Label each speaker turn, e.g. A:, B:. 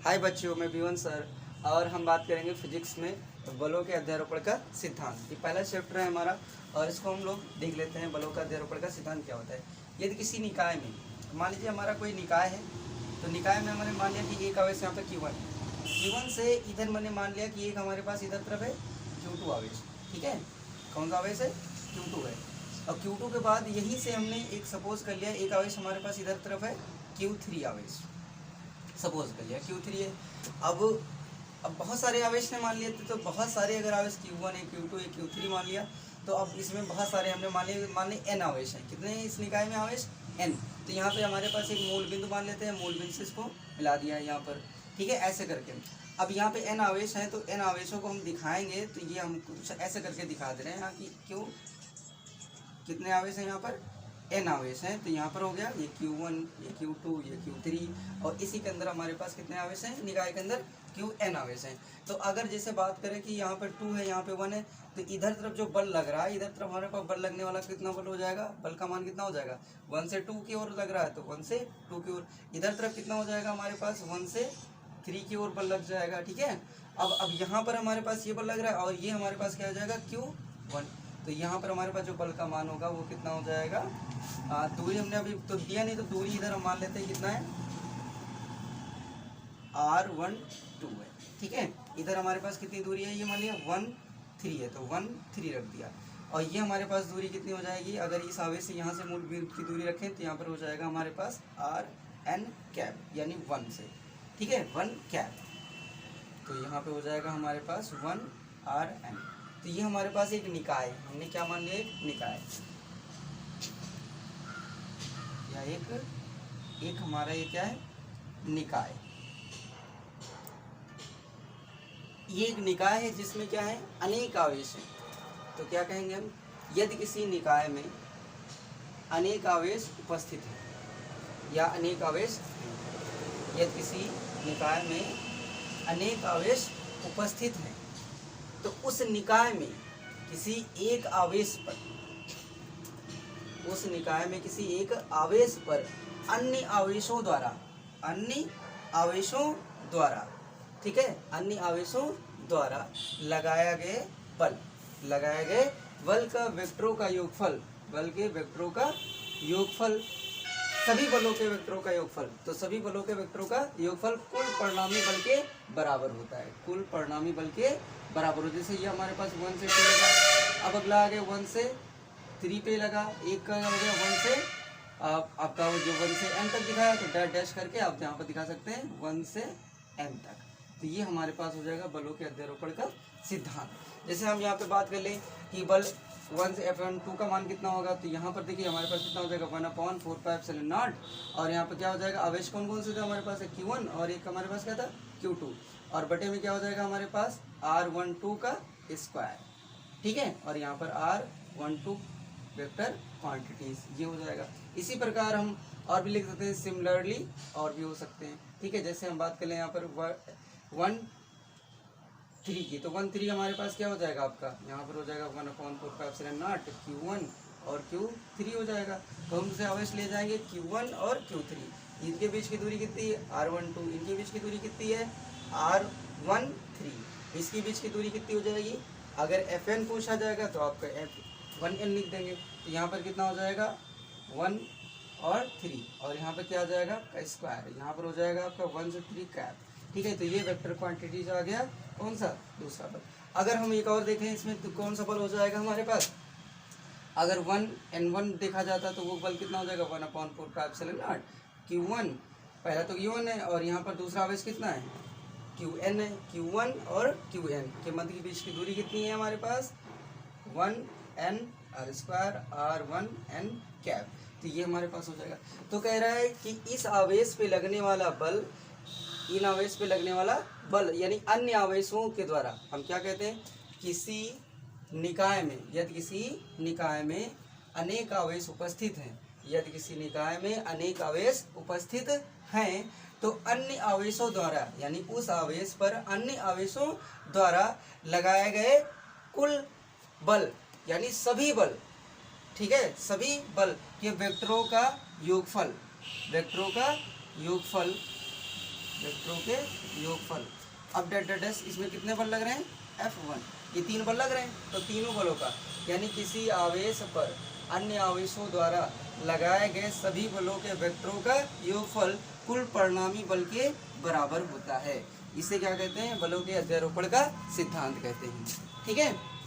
A: हाय बच्चों, मैं Vivian sir और हम बात करेंगे फिजिक्स में बलों के अध्यारोपण का सिद्धांत। ये पहला चैप्टर है हमारा और इसको हम लोग देख लेते हैं। बलों का अध्यारोपण का सिद्धांत क्या होता है। यदि किसी निकाय में, मान लीजिए हमारा कोई निकाय है, तो निकाय में हमने मान लिया कि एक आवेश यहाँ पे Q1 से इधर मैंने मान लिया कि एक हमारे पास इधर तरफ है Q2 आवेश। ठीक है, कौन सा आवेश है? Q2 है। और Q2 के बाद यहीं से हमने एक सपोज कर लिया, एक आवेश हमारे पास इधर तरफ है Q3 आवेश, सपोज कर लिया Q3 है। अब बहुत सारे आवेश ने मान लिए थे, तो बहुत सारे अगर आवेश Q1 है, Q2 है, Q3 मान लिया, तो अब इसमें बहुत सारे हमने मान लिए n आवेश हैं। कितने हैं इस निकाय में आवेश? n। तो यहाँ पे हमारे पास एक मूल बिंदु मान लेते हैं, मूल बिंदु से इसको मिला दिया है यहाँ पर। ठीक है, ऐसे करके अब यहाँ पे n आवेश हैं, तो n आवेशों को हम दिखाएंगे, तो ये हम कुछ ऐसे करके दिखा दे रहे हैं यहाँ की क्यों कितने आवेश हैं यहाँ पर? n आवेश हैं। तो यहाँ पर हो गया ये Q1, ये Q2, ये Q3 और इसी के अंदर हमारे पास कितने आवेश हैं? निकाय के अंदर Qn आवेश हैं। तो अगर जैसे बात करें कि यहाँ पर 2 है, यहाँ पे 1 है, तो इधर तरफ जो बल लग रहा है, इधर तरफ हमारे पास बल लगने वाला कितना बल हो जाएगा? बल का मान कितना हो जाएगा? 1 से 2 की ओर लग रहा है, तो 1 से 2 की ओर। इधर तरफ कितना हो जाएगा हमारे पास? 1 से 3 की ओर बल लग जाएगा। ठीक है, अब यहाँ पर हमारे पास ये बल लग रहा है और ये हमारे पास क्या हो जाएगा? Q1। तो यहाँ पर हमारे पास जो बल का मान होगा वो कितना हो जाएगा? दूरी हमने अभी तो दिया नहीं, तो दूरी इधर हम मान लेते हैं कितना है? R12 है। ठीक है, इधर हमारे पास कितनी दूरी है? ये मान लिया 1 3 है, तो 1 3 रख दिया। और ये हमारे पास दूरी कितनी हो जाएगी? अगर इस आवेश से यहाँ से मूल बिंदु की दूरी रखें तो यहाँ पर हो जाएगा हमारे पास Rn कैप, यानी 1 से। ठीक है, 1 कैप, तो यहाँ पे हो जाएगा हमारे पास 1 Rn। तो ये हमारे पास एक निकाय, हमने क्या मान लिया? एक निकाय, या एक हमारा ये क्या है? निकाय। ये एक निकाय है जिसमें क्या है? अनेक आवेश हैं। तो क्या कहेंगे हम? यदि किसी निकाय में अनेक आवेश उपस्थित है या अनेक आवेश, यदि किसी निकाय में अनेक आवेश उपस्थित हैं, तो उस निकाय में किसी एक आवेश पर, उस निकाय में किसी एक आवेश पर अन्य आवेशों द्वारा, ठीक है, अन्य आवेशों द्वारा लगाया गए बल का वेक्टरों का योगफल, बल के वेक्टरों का योगफल, सभी बलों के वेक्टरों का योगफल। तो सभी बलों के वेक्टरों का योगफल कुल परिणामी बल के बराबर होता है, कुल परिणामी बल के बराबर हो। जैसे ये हमारे पास 1 से 2 लगा, अब अगला आ गया 1 से 3 पे लगा, एक का हो गया 1 से आपका जो 1 से n तक दिखाया, तो डैश डैश करके आप यहाँ पर दिखा सकते हैं 1 से n तक। तो ये हमारे पास हो जाएगा बलों के अध्यारोपण का सिद्धांत। जैसे हम यहाँ पे बात कर लें कि बल 1 से F1 का मान कितना होगा, तो यहाँ पर देखिए हमारे पास कितना हो जाएगा? 1/4πε0। और यहाँ पर क्या हो जाएगा? आवेश कौन कौन से थे हमारे पास? है Q1 और एक हमारे पास क्या था? Q2। और बटे में क्या हो जाएगा हमारे पास? R12 का स्क्वायर। ठीक है, और यहाँ पर R12 वेक्टर क्वांटिटीज, ये हो जाएगा। इसी प्रकार हम और भी लिख सकते हैं, सिमिलरली और भी हो सकते हैं। ठीक है, जैसे हम बात कर लें यहाँ पर 1 3 की, तो 1 3 हमारे पास क्या हो जाएगा आपका? यहाँ पर हो जाएगा 1/4πε0 Q1 और Q3 हो जाएगा। तो हम उसे आवेश ले जाएंगे Q1 और Q3। इनके बीच की दूरी कितनी है? R12। इनके बीच की दूरी कितनी है? R13। इसके बीच की दूरी कितनी हो जाएगी? अगर Fn पूछा जाएगा तो आपका F1n लिख देंगे। तो यहाँ पर कितना हो जाएगा? 1 और 3, और यहाँ पर क्या आ जाएगा? का स्क्वायर, यहाँ पर हो जाएगा आपका 1 से 3 कैप। ठीक है, तो ये वेक्टर क्वांटिटीज आ गया। कौन सा? दूसरा बल। अगर हम एक और देखें इसमें, तो कौन सा बल हो जाएगा हमारे पास? अगर 1n1 देखा जाता तो वो बल कितना हो जाएगा? 1/4πε0 Q1, पहला तो Q1 है और यहाँ पर दूसरा आवेश कितना है? Qn है। Q1 और Qn के मध्य के बीच की दूरी कितनी है हमारे पास? 1n r² R1n cap. तो ये हमारे पास हो जाएगा। तो कह रहा है कि इस आवेश पे लगने वाला बल, इन आवेश पे लगने वाला बल यानी अन्य आवेशों के द्वारा, हम क्या कहते हैं? किसी निकाय में, यदि किसी निकाय में अनेक आवेश उपस्थित हैं, यदि किसी निकाय में अनेक आवेश उपस्थित हैं, तो अन्य आवेशों द्वारा, यानी उस आवेश पर अन्य आवेशों द्वारा लगाए गए कुल बल, यानी सभी बल, ठीक है, सभी बल के वेक्टरों का योगफल, वेक्टरों का योगफल वेक्टरों के योगफल। अब डैट डैट डैश, इसमें कितने बल लग रहे हैं, F1, ये 3 बल लग रहे हैं, तो तीनों बलों का यानी किसी आवेश पर अन्य आवेशों द्वारा लगाए गए सभी बलों के वेक्टरों का योगफल कुल परिणामी बल के बराबर होता है। इसे क्या कहते हैं, बलों के अध्यारोपण का सिद्धांत कहते हैं। ठीक है।